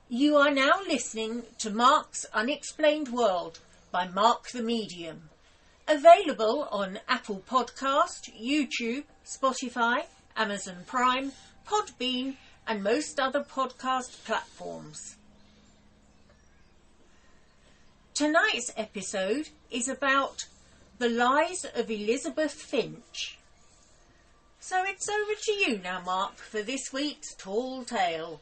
You are now listening to Mark's Unexplained World by Mark the Medium. Available on Apple Podcast, YouTube, Spotify, Amazon Prime, Podbean and most other podcast platforms. Tonight's episode is about the lies of Elisabeth Finch. So it's over to you now, Mark, for this week's tall tale.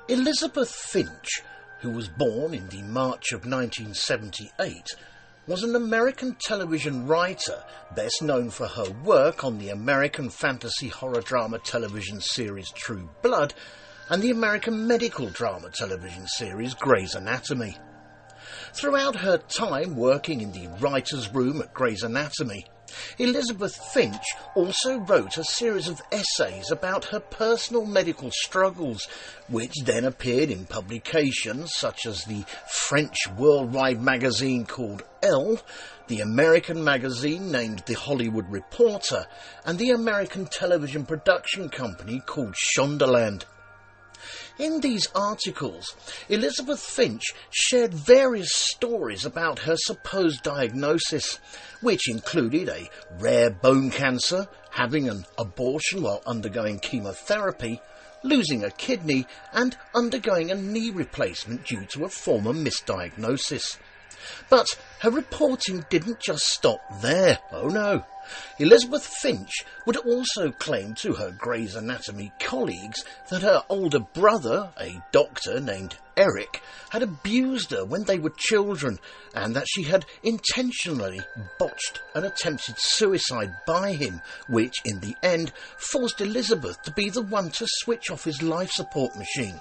Elisabeth Finch, who was born in the March of 1978, was an American television writer, best known for her work on the American fantasy horror drama television series True Blood and the American medical drama television series Grey's Anatomy. Throughout her time working in the writer's room at Grey's Anatomy, Elisabeth Finch also wrote a series of essays about her personal medical struggles, which then appeared in publications such as the French worldwide magazine called Elle, the American magazine named The Hollywood Reporter, and the American television production company called Shondaland. In these articles, Elisabeth Finch shared various stories about her supposed diagnosis, which included a rare bone cancer, having an abortion while undergoing chemotherapy, losing a kidney, and undergoing a knee replacement due to a former misdiagnosis. But her reporting didn't just stop there. Oh no. Elisabeth Finch would also claim to her Grey's Anatomy colleagues that her older brother, a doctor named Eric, had abused her when they were children, and that she had intentionally botched an attempted suicide by him, which in the end forced Elisabeth to be the one to switch off his life support machine.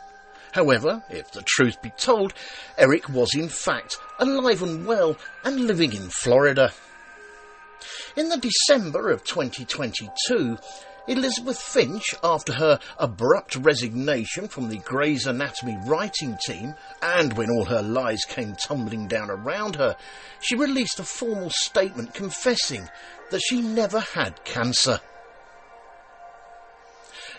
However, if the truth be told, Eric was in fact alive and well and living in Florida. In the December of 2022, Elisabeth Finch, after her abrupt resignation from the Grey's Anatomy writing team, and when all her lies came tumbling down around her, she released a formal statement confessing that she never had cancer.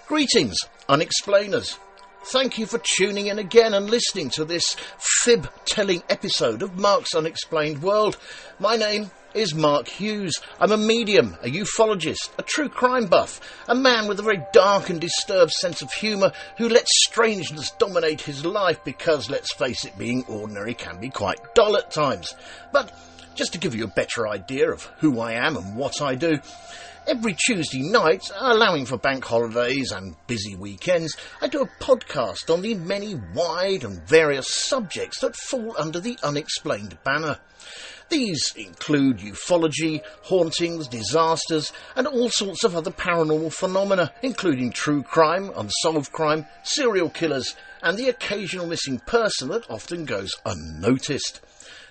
Greetings, Unexplainers. Thank you for tuning in again and listening to this fib-telling episode of Mark's Unexplained World. My name is Mark Hughes. I'm a medium, a ufologist, a true crime buff, a man with a very dark and disturbed sense of humour who lets strangeness dominate his life because, let's face it, being ordinary can be quite dull at times. But just to give you a better idea of who I am and what I do, every Tuesday night, allowing for bank holidays and busy weekends, I do a podcast on the many wide and various subjects that fall under the Unexplained banner. These include ufology, hauntings, disasters, and all sorts of other paranormal phenomena, including true crime, unsolved crime, serial killers, and the occasional missing person that often goes unnoticed.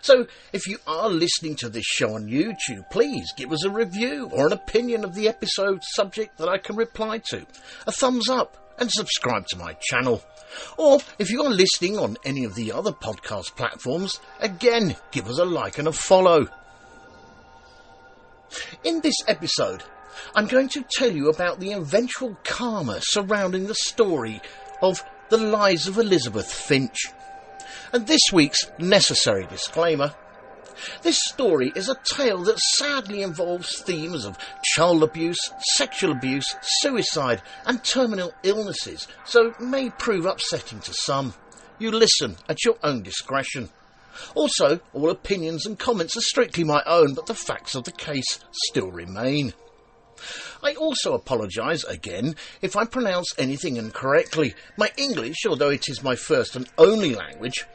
So, if you are listening to this show on YouTube, please give us a review or an opinion of the episode subject that I can reply to, a thumbs up, and subscribe to my channel. Or, if you are listening on any of the other podcast platforms, again, give us a like and a follow. In this episode, I'm going to tell you about the eventual karma surrounding the story of the lies of Elisabeth Finch. And this week's necessary disclaimer. This story is a tale that sadly involves themes of child abuse, sexual abuse, suicide and terminal illnesses, so may prove upsetting to some. You listen at your own discretion. Also, all opinions and comments are strictly my own, but the facts of the case still remain. I also apologise again if I pronounce anything incorrectly. My English, although it is my first and only language,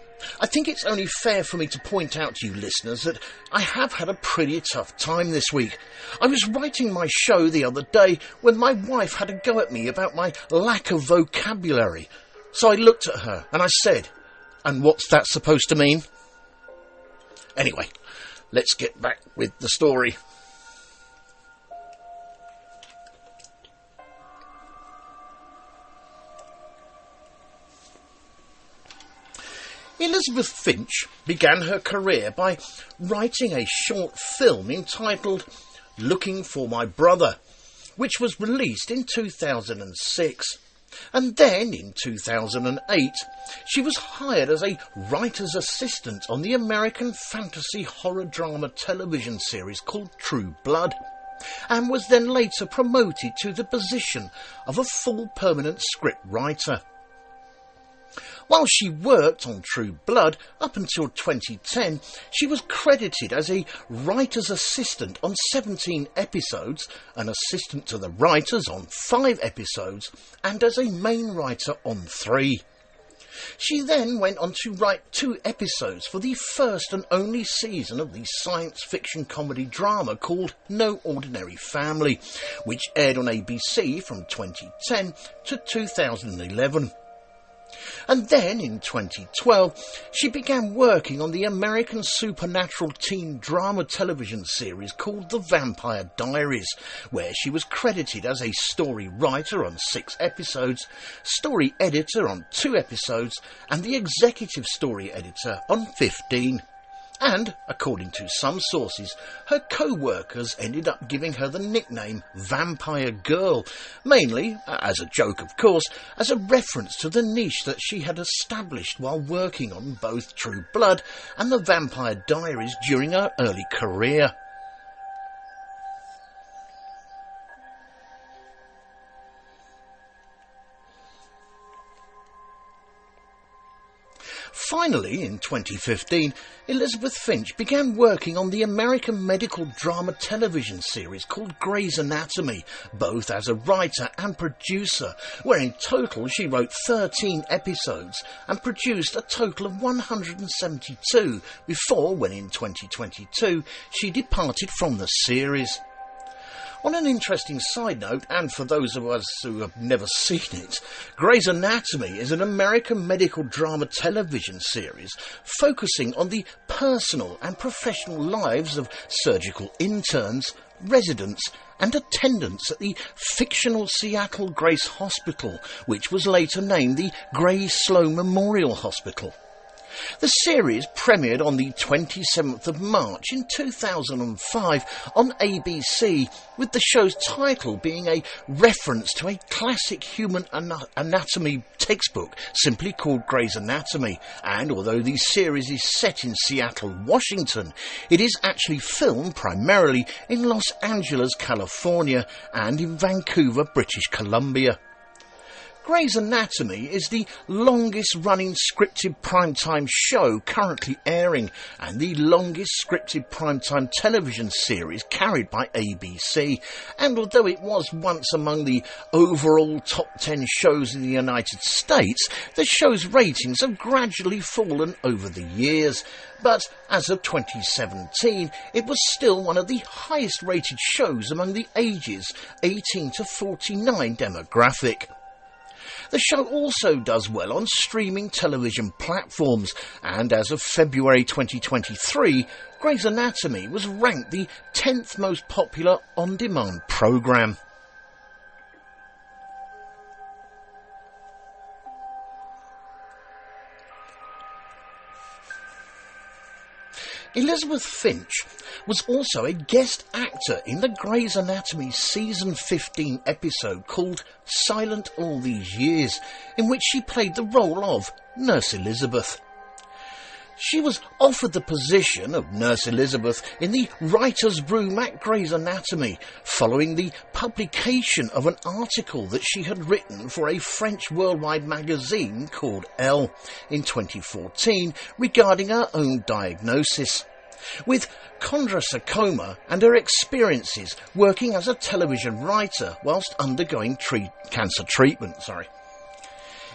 I think it's only fair for me to point out to you listeners that I have had a pretty tough time this week. I was writing my show the other day when my wife had a go at me about my lack of vocabulary. So I looked at her and I said, "And what's that supposed to mean?" Anyway, let's get back with the story. Elisabeth Finch began her career by writing a short film entitled Looking for My Brother, which was released in 2006. And then, in 2008, she was hired as a writer's assistant on the American fantasy horror drama television series called True Blood, and was then later promoted to the position of a full permanent script writer. While she worked on True Blood up until 2010, she was credited as a writer's assistant on 17 episodes, an assistant to the writers on 5 episodes, and as a main writer on 3. She then went on to write 2 episodes for the first and only season of the science fiction comedy drama called No Ordinary Family, which aired on ABC from 2010 to 2011. And then, in 2012, she began working on the American supernatural teen drama television series called The Vampire Diaries, where she was credited as a story writer on 6 episodes, story editor on 2 episodes, and the executive story editor on 15. And, according to some sources, her co-workers ended up giving her the nickname Vampire Girl, mainly, as a joke of course, as a reference to the niche that she had established while working on both True Blood and The Vampire Diaries during her early career. Finally, in 2015, Elisabeth Finch began working on the American medical drama television series called Grey's Anatomy, both as a writer and producer, where in total she wrote 13 episodes and produced a total of 172 before, when in 2022, she departed from the series. On an interesting side note, and for those of us who have never seen it, Grey's Anatomy is an American medical drama television series focusing on the personal and professional lives of surgical interns, residents and attendants at the fictional Seattle Grace Hospital, which was later named the Grey Sloan Memorial Hospital. The series premiered on the 27th of March in 2005 on ABC, with the show's title being a reference to a classic human anatomy textbook simply called Grey's Anatomy, and although the series is set in Seattle, Washington, it is actually filmed primarily in Los Angeles, California, and in Vancouver, British Columbia. Grey's Anatomy is the longest-running scripted primetime show currently airing and the longest scripted primetime television series carried by ABC, and although it was once among the overall top 10 shows in the United States, the show's ratings have gradually fallen over the years. But as of 2017, it was still one of the highest-rated shows among the ages 18 to 49 demographic. The show also does well on streaming television platforms, and as of February 2023, Grey's Anatomy was ranked the 10th most popular on-demand programme. Elisabeth Finch was also a guest actor in the Grey's Anatomy Season 15 episode called Silent All These Years, in which she played the role of Nurse Elizabeth. She was offered the position of Nurse Elizabeth in the writer's room at Grey's Anatomy, following the publication of an article that she had written for a French worldwide magazine called Elle in 2014 regarding her own diagnosis. With chondrosarcoma and her experiences working as a television writer whilst undergoing cancer treatment.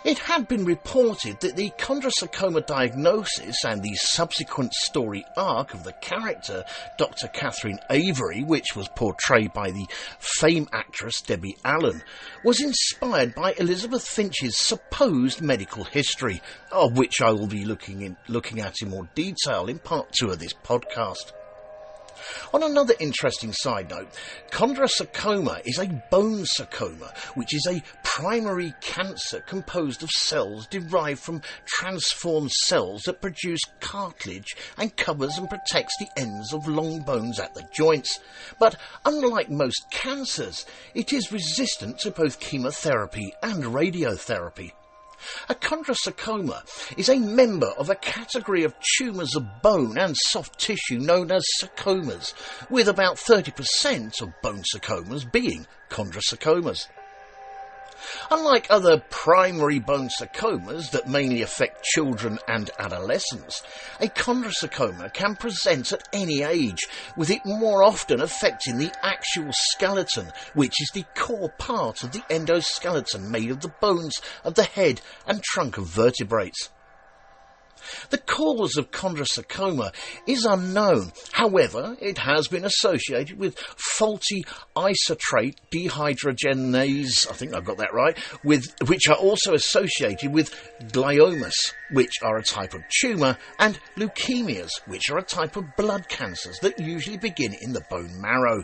It had been reported that the chondrosarcoma diagnosis and the subsequent story arc of the character Dr. Catherine Avery, which was portrayed by the famed actress Debbie Allen, was inspired by Elisabeth Finch's supposed medical history, of which I will be looking at in more detail in part 2 of this podcast. On another interesting side note, chondrosarcoma is a bone sarcoma, which is a primary cancer composed of cells derived from transformed cells that produce cartilage and covers and protects the ends of long bones at the joints. But unlike most cancers, it is resistant to both chemotherapy and radiotherapy. A chondrosarcoma is a member of a category of tumours of bone and soft tissue known as sarcomas, with about 30% of bone sarcomas being chondrosarcomas. Unlike other primary bone sarcomas that mainly affect children and adolescents, a chondrosarcoma can present at any age, with it more often affecting the actual skeleton, which is the core part of the endoskeleton made of the bones of the head and trunk of vertebrates. The cause of chondrosarcoma is unknown. However, it has been associated with faulty isotrate dehydrogenase, I think I've got that right, which are also associated with gliomas, which are a type of tumour, and leukemias, which are a type of blood cancers that usually begin in the bone marrow.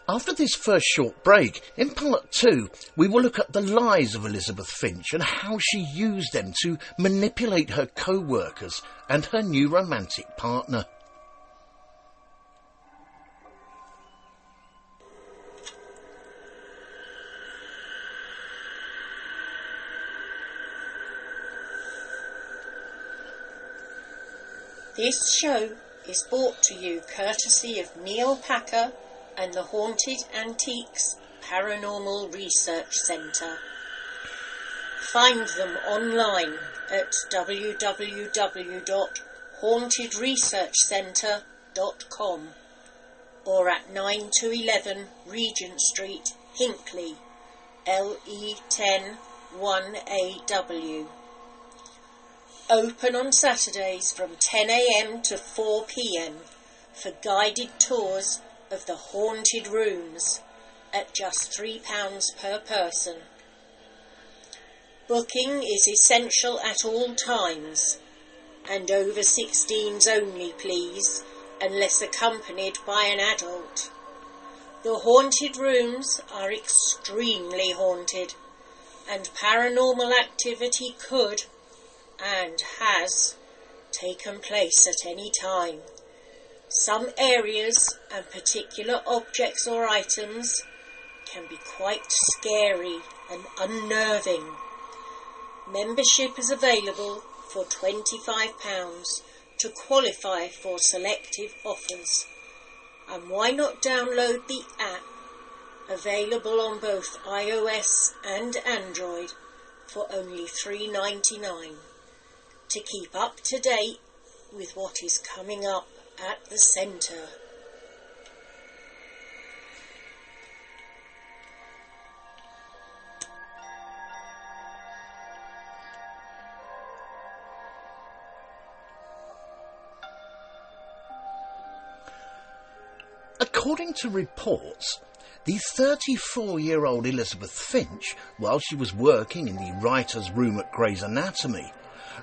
After this first short break, in part 2, we will look at the lies of Elisabeth Finch and how she used them to manipulate her co-workers and her new romantic partner. This show is brought to you courtesy of Neil Packer and the Haunted Antiques Paranormal Research Centre. Find them online at www.hauntedresearchcentre.com or at 9 to 11 Regent Street, Hinckley, LE10 1AW. Open on Saturdays from 10 a.m. to 4 p.m. for guided tours of the haunted rooms at just £3 per person. Booking is essential at all times, and over 16s only, please, unless accompanied by an adult. The haunted rooms are extremely haunted, and paranormal activity could, and has, taken place at any time. Some areas and particular objects or items can be quite scary and unnerving. Membership is available for £25 to qualify for selective offers. And why not download the app, available on both iOS and Android, for only $3.99, to keep up to date with what is coming up at the centre. According to reports, the 34-year-old Elisabeth Finch, while she was working in the writer's room at Grey's Anatomy,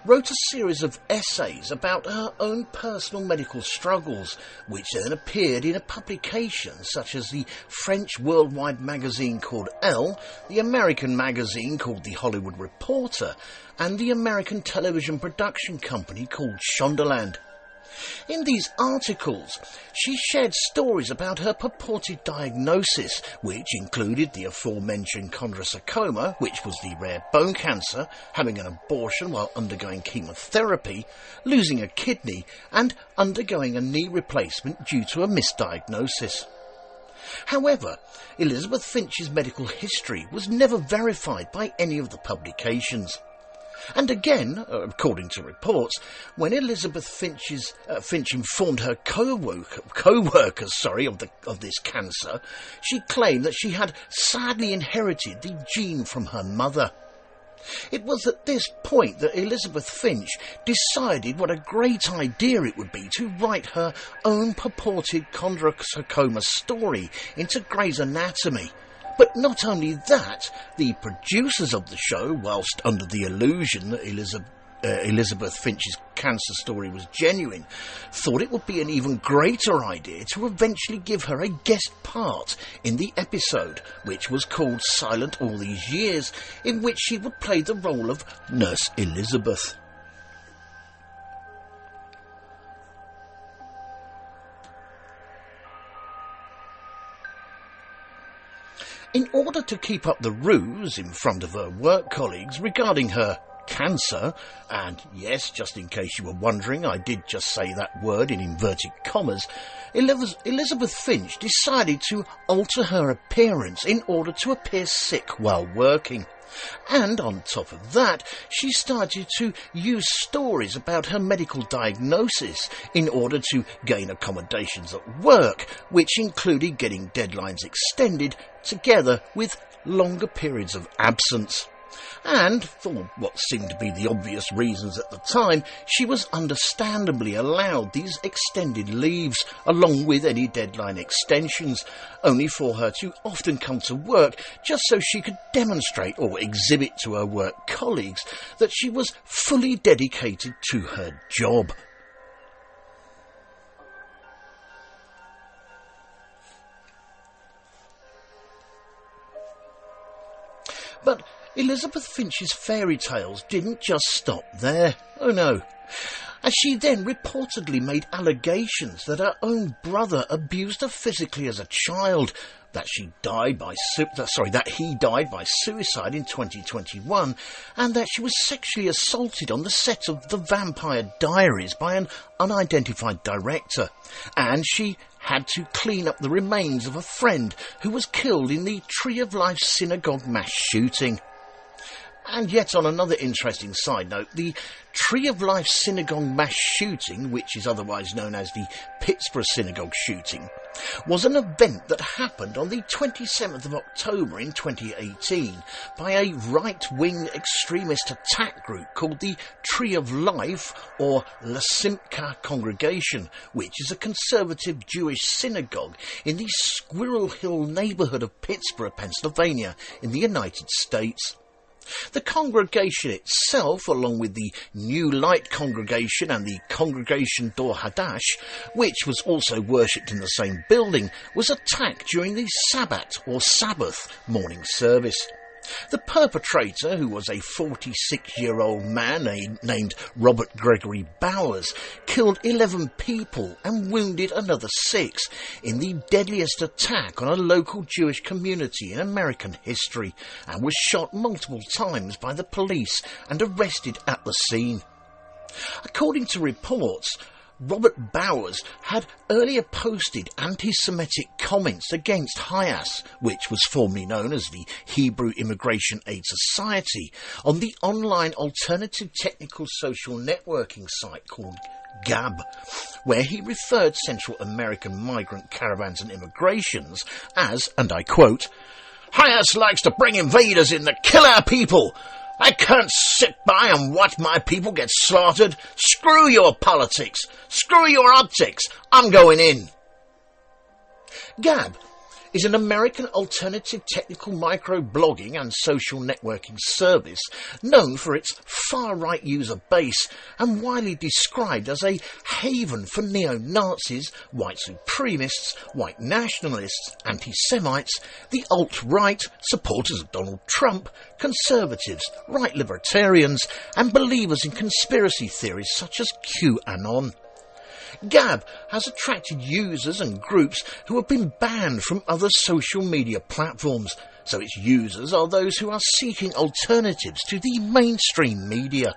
wrote a series of essays about her own personal medical struggles, which then appeared in a publication such as the French worldwide magazine called Elle, the American magazine called The Hollywood Reporter, and the American television production company called Shondaland. In these articles, she shared stories about her purported diagnosis, which included the aforementioned chondrosarcoma, which was the rare bone cancer, having an abortion while undergoing chemotherapy, losing a kidney, and undergoing a knee replacement due to a misdiagnosis. However, Elisabeth Finch's medical history was never verified by any of the publications. And again, according to reports, when Elisabeth Finch informed her co-workers of this cancer, she claimed that she had sadly inherited the gene from her mother. It was at this point that Elisabeth Finch decided what a great idea it would be to write her own purported chondrosarcoma story into Grey's Anatomy. But not only that, the producers of the show, whilst under the illusion that Elisabeth Finch's cancer story was genuine, thought it would be an even greater idea to eventually give her a guest part in the episode, which was called Silent All These Years, in which she would play the role of Nurse Elizabeth. In order to keep up the ruse in front of her work colleagues regarding her cancer, and yes, just in case you were wondering, I did just say that word in inverted commas, Elisabeth Finch decided to alter her appearance in order to appear sick while working. And on top of that, she started to use stories about her medical diagnosis in order to gain accommodations at work, which included getting deadlines extended together with longer periods of absence. And, for what seemed to be the obvious reasons at the time, she was understandably allowed these extended leaves, along with any deadline extensions, only for her to often come to work just so she could demonstrate or exhibit to her work colleagues that she was fully dedicated to her job. But Elisabeth Finch's fairy tales didn't just stop there. Oh no. As she then reportedly made allegations that her own brother abused her physically as a child, that he died by suicide in 2021, and that she was sexually assaulted on the set of The Vampire Diaries by an unidentified director, and she had to clean up the remains of a friend who was killed in the Tree of Life synagogue mass shooting. And yet, on another interesting side note, the Tree of Life synagogue mass shooting, which is otherwise known as the Pittsburgh synagogue shooting, was an event that happened on the 27th of October in 2018 by a right-wing extremist attack group called the Tree of Life, or La Simcha Congregation, which is a conservative Jewish synagogue in the Squirrel Hill neighbourhood of Pittsburgh, Pennsylvania, in the United States. The congregation itself, along with the New Light Congregation and the Congregation Dor Hadash, which was also worshipped in the same building, was attacked during the Sabbath morning service. The perpetrator, who was a 46-year-old man named Robert Gregory Bowers, killed 11 people and wounded another 6 in the deadliest attack on a local Jewish community in American history, and was shot multiple times by the police and arrested at the scene. According to reports, Robert Bowers had earlier posted anti-Semitic comments against HIAS, which was formerly known as the Hebrew Immigration Aid Society, on the online alternative technical social networking site called Gab, where he referred Central American migrant caravans and immigrations as, and I quote, "HIAS likes to bring invaders in that kill our people. I can't sit by and watch my people get slaughtered. Screw your politics. Screw your optics. I'm going in." Gab is an American alternative technical micro-blogging and social networking service known for its far-right user base and widely described as a haven for neo-Nazis, white supremacists, white nationalists, anti-Semites, the alt-right, supporters of Donald Trump, conservatives, right libertarians, and believers in conspiracy theories such as QAnon. Gab has attracted users and groups who have been banned from other social media platforms, so its users are those who are seeking alternatives to the mainstream media.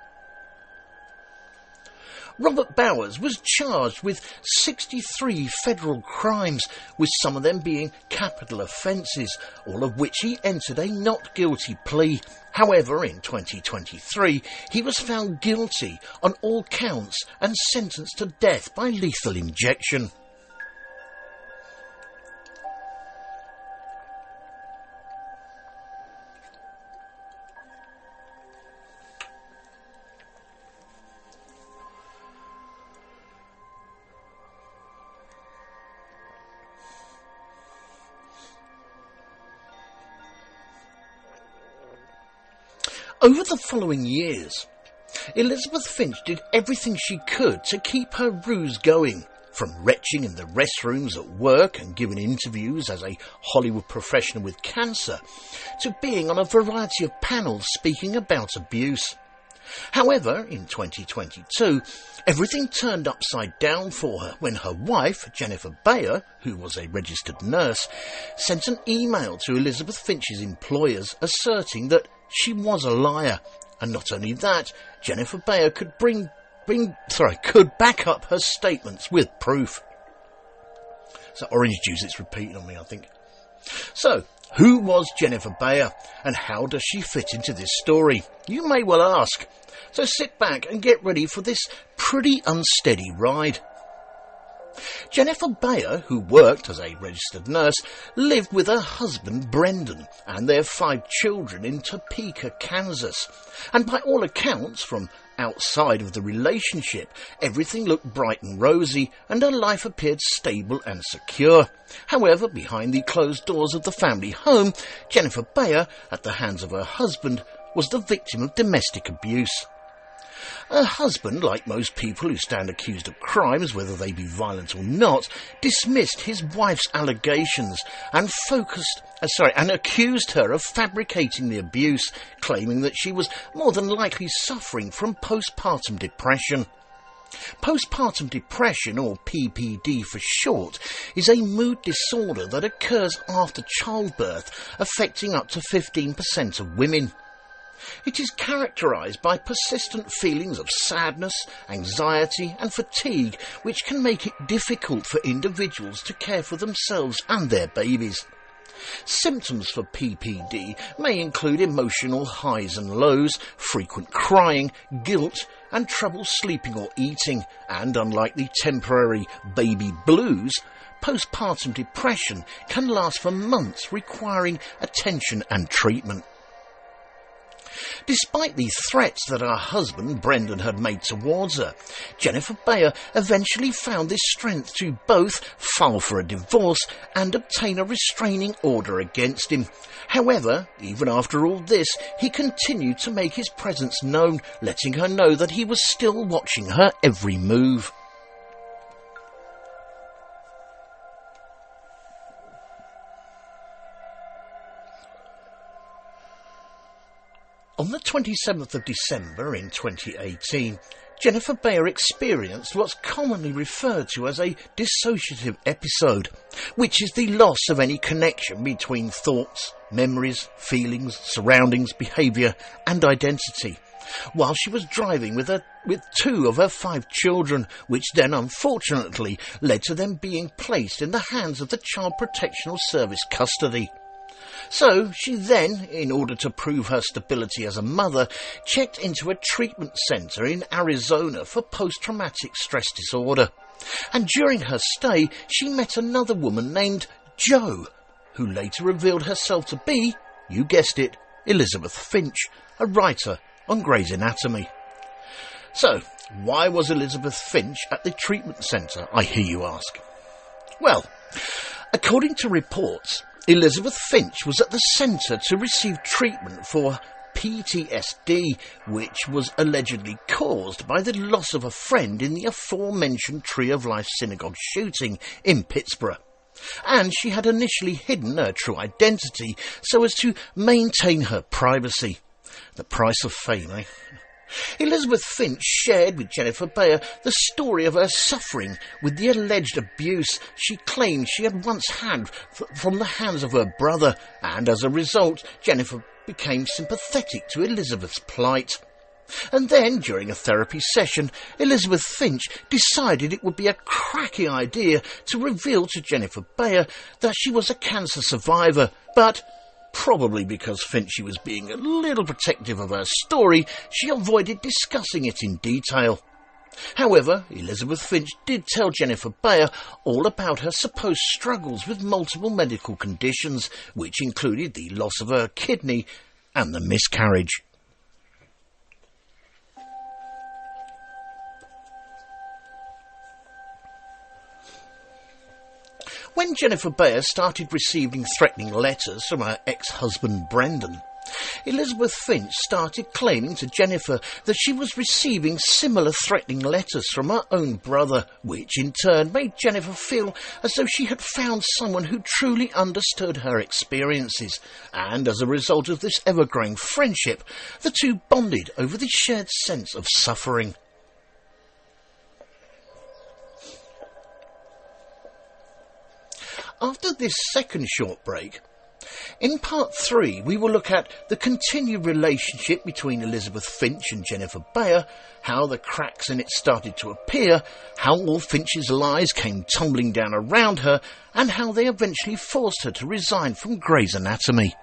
Robert Bowers was charged with 63 federal crimes, with some of them being capital offences, all of which he entered a not guilty plea. However, in 2023, he was found guilty on all counts and sentenced to death by lethal injection. Over the following years, Elisabeth Finch did everything she could to keep her ruse going, from retching in the restrooms at work and giving interviews as a Hollywood professional with cancer, to being on a variety of panels speaking about abuse. However, in 2022, everything turned upside down for her when her wife, Jennifer Bayer, who was a registered nurse, sent an email to Elisabeth Finch's employers asserting that she was a liar. And not only that, Jennifer Bayer could could back up her statements with proof. So orange juice, it's repeating on me, I think. So, who was Jennifer Bayer, and how does she fit into this story? You may well ask. So sit back and get ready for this pretty unsteady ride. Jennifer Bayer, who worked as a registered nurse, lived with her husband Brendan and their 5 children in Topeka, Kansas. And by all accounts, from outside of the relationship, everything looked bright and rosy and her life appeared stable and secure. However, behind the closed doors of the family home, Jennifer Bayer, at the hands of her husband, was the victim of domestic abuse. Her husband, like most people who stand accused of crimes, whether they be violent or not, dismissed his wife's allegations and accused her of fabricating the abuse, claiming that she was more than likely suffering from postpartum depression. Postpartum depression, or PPD for short, is a mood disorder that occurs after childbirth, affecting up to 15% of women. It is characterised by persistent feelings of sadness, anxiety and fatigue, which can make it difficult for individuals to care for themselves and their babies. Symptoms for PPD may include emotional highs and lows, frequent crying, guilt and trouble sleeping or eating, and unlike the temporary baby blues, postpartum depression can last for months, requiring attention and treatment. Despite the threats that her husband, Brendan, had made towards her, Jennifer Bayer eventually found the strength to both file for a divorce and obtain a restraining order against him. However, even after all this, he continued to make his presence known, letting her know that he was still watching her every move. On the 27th of December in 2018, Jennifer Bayer experienced what's commonly referred to as a dissociative episode, which is the loss of any connection between thoughts, memories, feelings, surroundings, behaviour and identity, while she was driving with 2 of her 5 children, which then unfortunately led to them being placed in the hands of the Child Protection Service custody. So she then, in order to prove her stability as a mother, checked into a treatment centre in Arizona for post-traumatic stress disorder. And during her stay, she met another woman named Jo, who later revealed herself to be, you guessed it, Elisabeth Finch, a writer on Grey's Anatomy. So, why was Elisabeth Finch at the treatment centre, I hear you ask? Well, according to reports, Elisabeth Finch was at the centre to receive treatment for PTSD, which was allegedly caused by the loss of a friend in the aforementioned Tree of Life synagogue shooting in Pittsburgh. And she had initially hidden her true identity so as to maintain her privacy. The price of fame, eh? Elisabeth Finch shared with Jennifer Bayer the story of her suffering with the alleged abuse she claimed she had once had from the hands of her brother, and as a result, Jennifer became sympathetic to Elisabeth's plight. And then, during a therapy session, Elisabeth Finch decided it would be a cracking idea to reveal to Jennifer Bayer that she was a cancer survivor, but probably because Finch was being a little protective of her story, she avoided discussing it in detail. However, Elisabeth Finch did tell Jennifer Bayer all about her supposed struggles with multiple medical conditions, which included the loss of her kidney and the miscarriage. When Jennifer Bayer started receiving threatening letters from her ex-husband Brendan, Elisabeth Finch started claiming to Jennifer that she was receiving similar threatening letters from her own brother, which in turn made Jennifer feel as though she had found someone who truly understood her experiences, and as a result of this ever-growing friendship, the two bonded over the shared sense of suffering. After this second short break, in part 3 we will look at the continued relationship between Elisabeth Finch and Jennifer Bayer, how the cracks in it started to appear, how all Finch's lies came tumbling down around her, and how they eventually forced her to resign from Grey's Anatomy.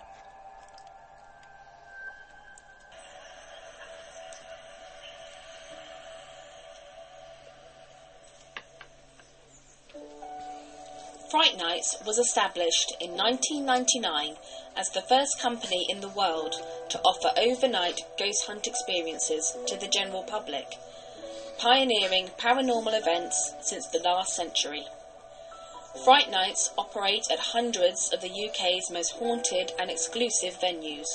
Fright Nights was established in 1999 as the first company in the world to offer overnight ghost hunt experiences to the general public, pioneering paranormal events since the last century. Fright Nights operate at hundreds of the UK's most haunted and exclusive venues.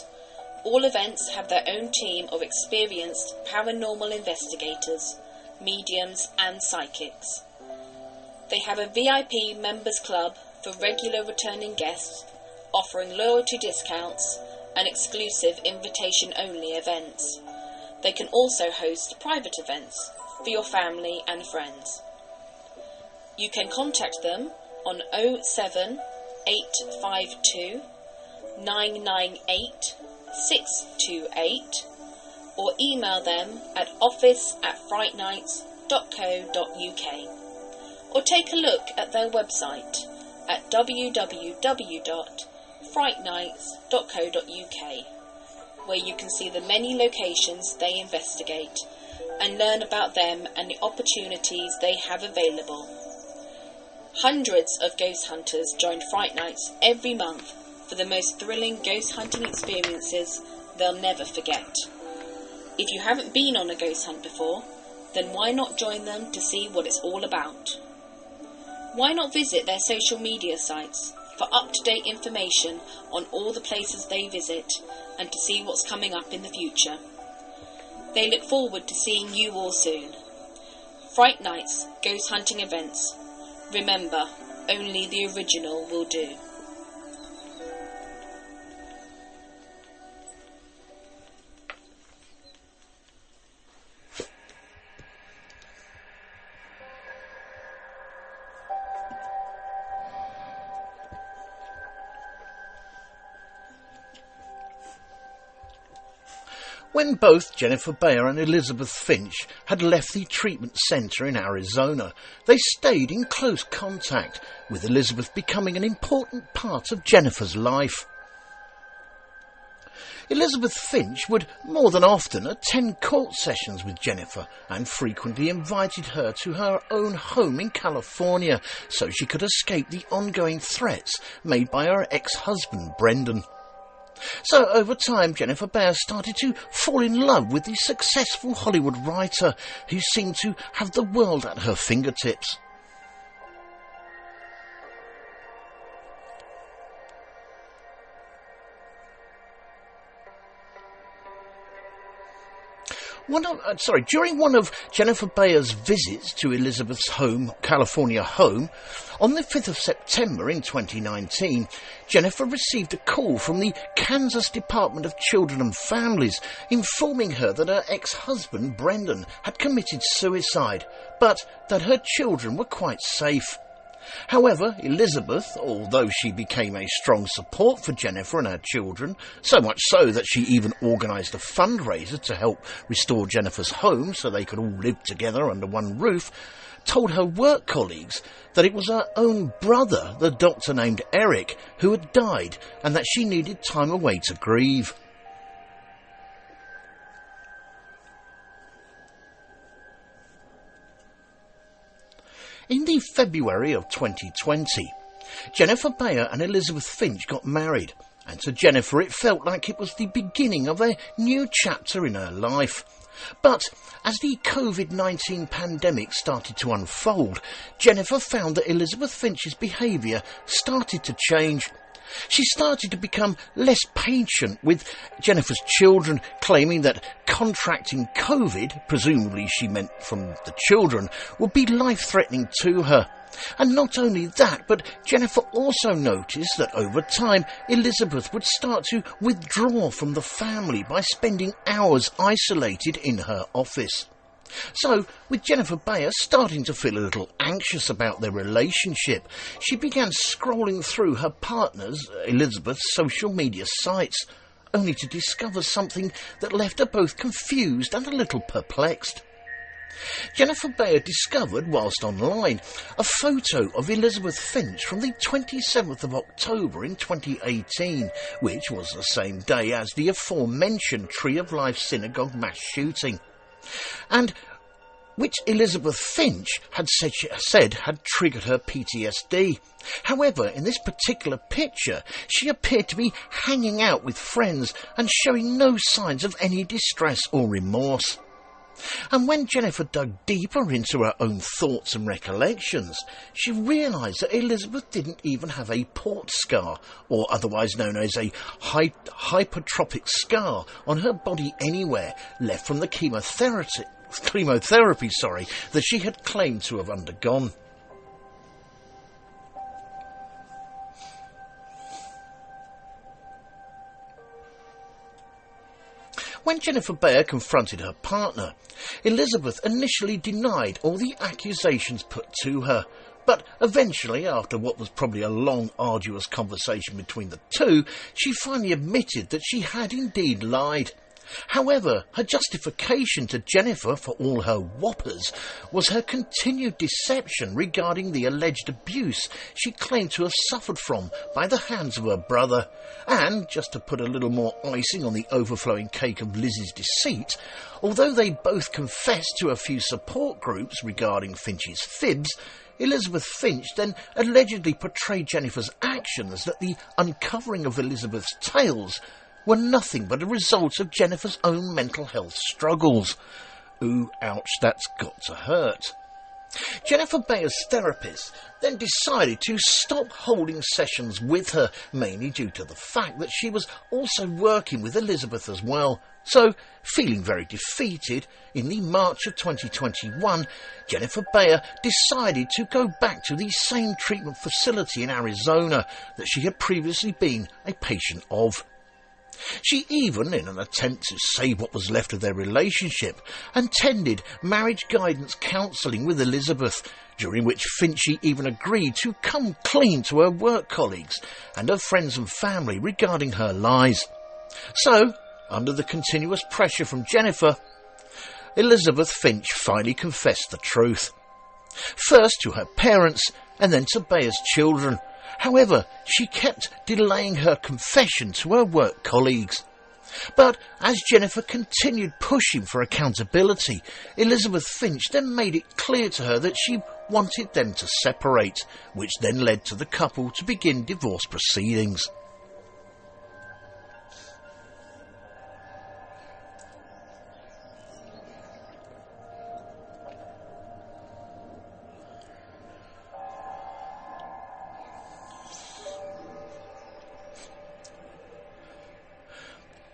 All events have their own team of experienced paranormal investigators, mediums and psychics. They have a VIP members club for regular returning guests, offering loyalty discounts and exclusive invitation-only events. They can also host private events for your family and friends. You can contact them on 07 852 998 628 or email them at office@frightnights.co.uk. Or take a look at their website at www.frightnights.co.uk, where you can see the many locations they investigate and learn about them and the opportunities they have available. Hundreds of ghost hunters join Fright Nights every month for the most thrilling ghost hunting experiences they'll never forget. If you haven't been on a ghost hunt before, then why not join them to see what it's all about? Why not visit their social media sites for up-to-date information on all the places they visit and to see what's coming up in the future? They look forward to seeing you all soon. Fright Nights Ghost Hunting Events. Remember, only the original will do. When both Jennifer Bayer and Elisabeth Finch had left the treatment centre in Arizona, they stayed in close contact, with Elisabeth becoming an important part of Jennifer's life. Elisabeth Finch would more than often attend court sessions with Jennifer and frequently invited her to her own home in California so she could escape the ongoing threats made by her ex-husband Brendan. So over time, Jennifer Bayer started to fall in love with the successful Hollywood writer who seemed to have the world at her fingertips. During one of Jennifer Bayer's visits to Elisabeth's California home, on the 5th of September in 2019, Jennifer received a call from the Kansas Department of Children and Families informing her that her ex-husband Brendan had committed suicide, but that her children were quite safe. However, Elisabeth, although she became a strong support for Jennifer and her children, so much so that she even organised a fundraiser to help restore Jennifer's home so they could all live together under one roof, told her work colleagues that it was her own brother, the doctor named Eric, who had died and that she needed time away to grieve. In the February of 2020, Jennifer Bayer and Elisabeth Finch got married, and to Jennifer it felt like it was the beginning of a new chapter in her life. But as the COVID-19 pandemic started to unfold, Jennifer found that Elisabeth Finch's behaviour started to change. She started to become less patient with Jennifer's children, claiming that contracting COVID, presumably she meant from the children, would be life-threatening to her. And not only that, but Jennifer also noticed that over time Elisabeth would start to withdraw from the family by spending hours isolated in her office. So, with Jennifer Bayer starting to feel a little anxious about their relationship, she began scrolling through her partner's, Elisabeth's, social media sites, only to discover something that left her both confused and a little perplexed. Jennifer Bayer discovered, whilst online, a photo of Elisabeth Finch from the 27th of October in 2018, which was the same day as the aforementioned Tree of Life synagogue mass shooting, and which Elisabeth Finch had said had triggered her PTSD. However, in this particular picture, she appeared to be hanging out with friends and showing no signs of any distress or remorse. And when Jennifer dug deeper into her own thoughts and recollections, she realised that Elisabeth didn't even have a port scar, or otherwise known as a hypertrophic scar, on her body anywhere left from the chemotherapy that she had claimed to have undergone. When Jennifer Bayer confronted her partner, Elisabeth initially denied all the accusations put to her, but eventually, after what was probably a long, arduous conversation between the two, she finally admitted that she had indeed lied. However, her justification to Jennifer for all her whoppers was her continued deception regarding the alleged abuse she claimed to have suffered from by the hands of her brother. And, just to put a little more icing on the overflowing cake of Lizzie's deceit, although they both confessed to a few support groups regarding Finch's fibs, Elisabeth Finch then allegedly portrayed Jennifer's actions that the uncovering of Elisabeth's tales were nothing but a result of Jennifer's own mental health struggles. Ooh, ouch, that's got to hurt. Jennifer Bayer's therapist then decided to stop holding sessions with her, mainly due to the fact that she was also working with Elisabeth as well. So, feeling very defeated, in the March of 2021, Jennifer Bayer decided to go back to the same treatment facility in Arizona that she had previously been a patient of. She even, in an attempt to save what was left of their relationship, attended marriage guidance counselling with Elisabeth, during which Finchy even agreed to come clean to her work colleagues and her friends and family regarding her lies. So, under the continuous pressure from Jennifer, Elisabeth Finch finally confessed the truth. First to her parents and then to Bayer's children. However, she kept delaying her confession to her work colleagues. But as Jennifer continued pushing for accountability, Elisabeth Finch then made it clear to her that she wanted them to separate, which then led to the couple to begin divorce proceedings.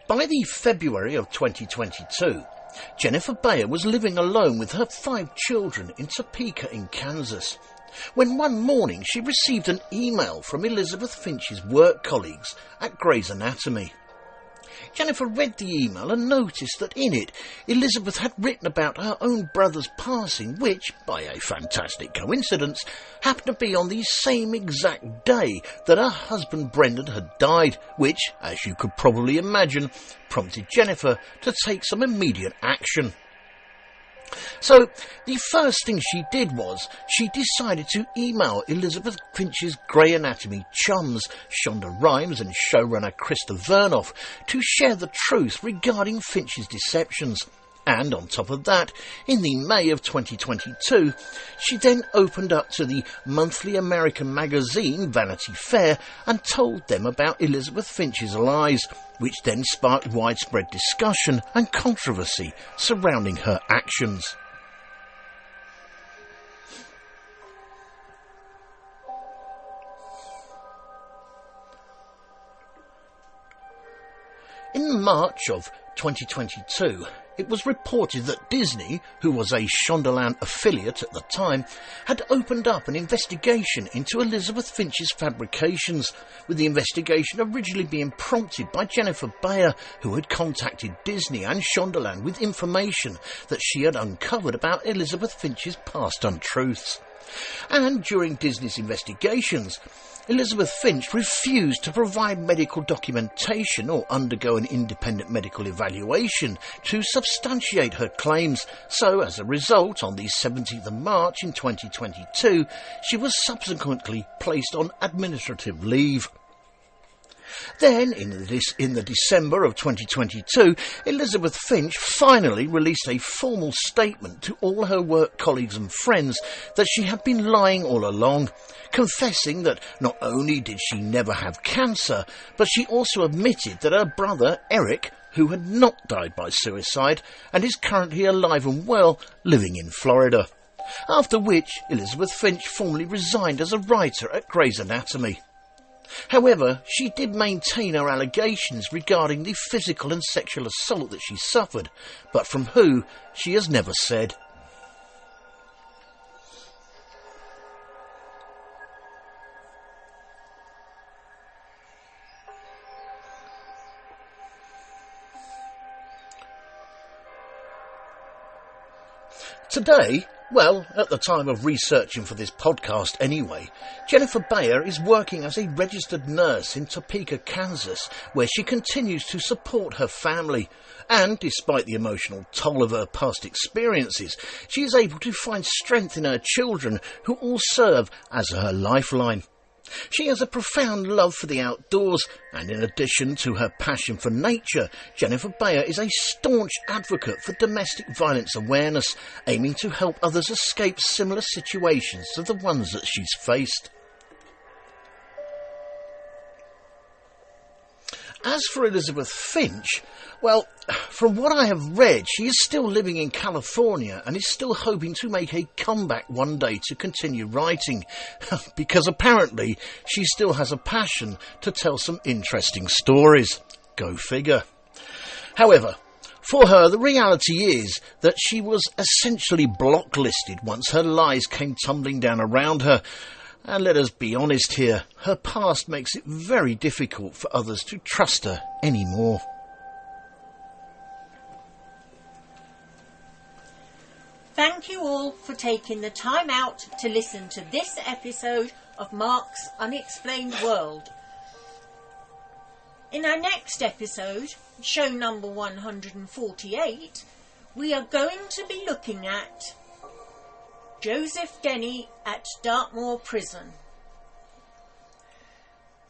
By the February of 2022, Jennifer Bayer was living alone with her 5 children in Topeka in Kansas, when one morning she received an email from Elisabeth Finch's work colleagues at Grey's Anatomy. Jennifer read the email and noticed that in it, Elisabeth had written about her own brother's passing, which, by a fantastic coincidence, happened to be on the same exact day that her husband Brendan had died, which, as you could probably imagine, prompted Jennifer to take some immediate action. So, the first thing she did was, she decided to email Elisabeth Finch's Grey Anatomy chums, Shonda Rhimes and showrunner Krista Vernoff, to share the truth regarding Finch's deceptions. And on top of that, in the May of 2022, she then opened up to the monthly American magazine Vanity Fair and told them about Elisabeth Finch's lies, which then sparked widespread discussion and controversy surrounding her actions. In March of 2022, it was reported that Disney, who was a Shondaland affiliate at the time, had opened up an investigation into Elisabeth Finch's fabrications, with the investigation originally being prompted by Jennifer Bayer, who had contacted Disney and Shondaland with information that she had uncovered about Elisabeth Finch's past untruths. And during Disney's investigations, Elisabeth Finch refused to provide medical documentation or undergo an independent medical evaluation to substantiate her claims, so as a result, on the 17th of March in 2022, she was subsequently placed on administrative leave. Then, in the December of 2022, Elisabeth Finch finally released a formal statement to all her work colleagues and friends that she had been lying all along, confessing that not only did she never have cancer, but she also admitted that her brother, Eric, who had not died by suicide and is currently alive and well, living in Florida. After which, Elisabeth Finch formally resigned as a writer at Grey's Anatomy. However, she did maintain her allegations regarding the physical and sexual assault that she suffered, but from who she has never said. Today, well, at the time of researching for this podcast anyway, Jennifer Bayer is working as a registered nurse in Topeka, Kansas, where she continues to support her family. And despite the emotional toll of her past experiences, she is able to find strength in her children, who all serve as her lifeline. She has a profound love for the outdoors, and in addition to her passion for nature, Jennifer Bayer is a staunch advocate for domestic violence awareness, aiming to help others escape similar situations to the ones that she's faced. As for Elisabeth Finch, well, from what I have read, she is still living in California and is still hoping to make a comeback one day to continue writing, because apparently she still has a passion to tell some interesting stories. Go figure. However, for her, the reality is that she was essentially blocklisted once her lies came tumbling down around her. And let us be honest here, her past makes it very difficult for others to trust her anymore. Thank you all for taking the time out to listen to this episode of Mark's Unexplained World. In our next episode, show number 148, we are going to be looking at Joseph Denny at Dartmoor Prison.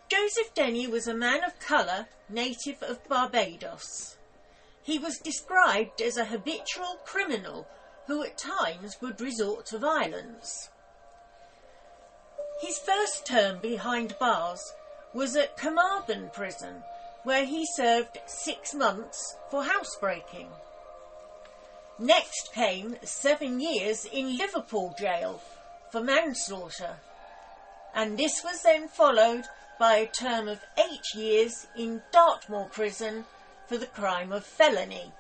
Joseph Denny was a man of colour, native of Barbados. He was described as a habitual criminal who at times would resort to violence. His first term behind bars was at Carmarthen Prison, where he served 6 months for housebreaking. Next came 7 years in Liverpool jail for manslaughter, and this was then followed by a term of 8 years in Dartmoor Prison for the crime of felony.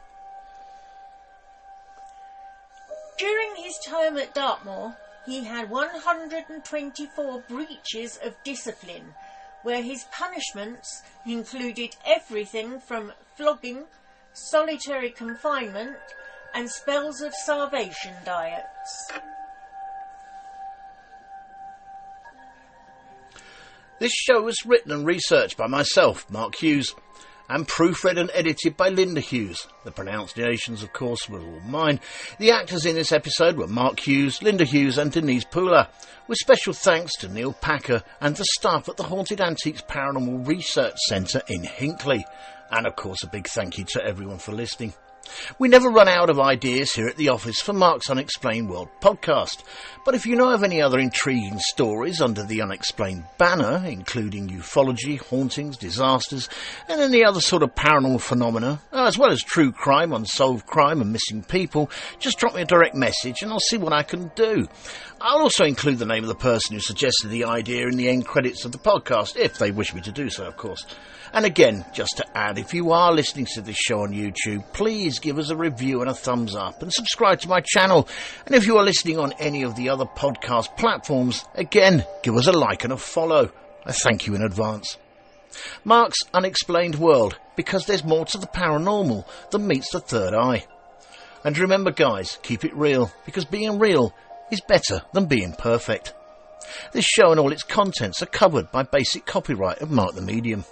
During his term at Dartmoor, he had 124 breaches of discipline, where his punishments included everything from flogging, solitary confinement, and spells of starvation diets. This show was written and researched by myself, Mark Hughes, and proofread and edited by Linda Hughes. The pronunciations, of course, were all mine. The actors in this episode were Mark Hughes, Linda Hughes and Denise Poolar, with special thanks to Neil Packer and the staff at the Haunted Antiques Paranormal Research Centre in Hinckley. And, of course, a big thank you to everyone for listening. We never run out of ideas here at the office for Mark's Unexplained World podcast, but if you know of any other intriguing stories under the Unexplained banner, including ufology, hauntings, disasters, and any other sort of paranormal phenomena, as well as true crime, unsolved crime and missing people, just drop me a direct message and I'll see what I can do. I'll also include the name of the person who suggested the idea in the end credits of the podcast, if they wish me to do so, of course. And again, just to add, if you are listening to this show on YouTube, please give us a review and a thumbs up and subscribe to my channel. And if you are listening on any of the other podcast platforms, again, give us a like and a follow. I thank you in advance. Mark's Unexplained World, because there's more to the paranormal than meets the third eye. And remember, guys, keep it real, because being real is better than being perfect. This show and all its contents are covered by basic copyright of Mark the Medium.